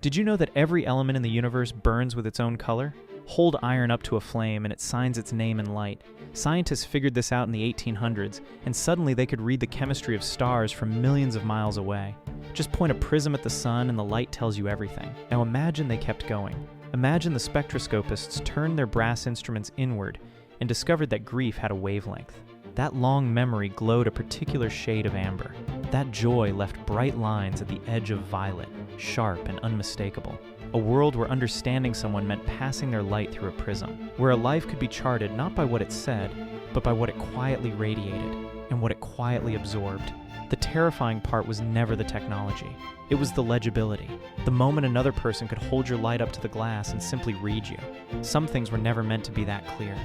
Did you know that every element in the universe burns with its own color? Hold iron up to a flame and it signs its name in light. Scientists figured this out in the 1800s, and suddenly they could read the chemistry of stars from millions of miles away. Just point a prism at the sun and the light tells you everything. Now imagine they kept going. Imagine the spectroscopists turned their brass instruments inward and discovered that grief had a wavelength. That long memory glowed a particular shade of amber. That joy left bright lines at the edge of violet, sharp and unmistakable. A world where understanding someone meant passing their light through a prism, where a life could be charted not by what it said, but by what it quietly radiated and what it quietly absorbed. The terrifying part was never the technology. It was the legibility. The moment another person could hold your light up to the glass and simply read you. Some things were never meant to be that clear.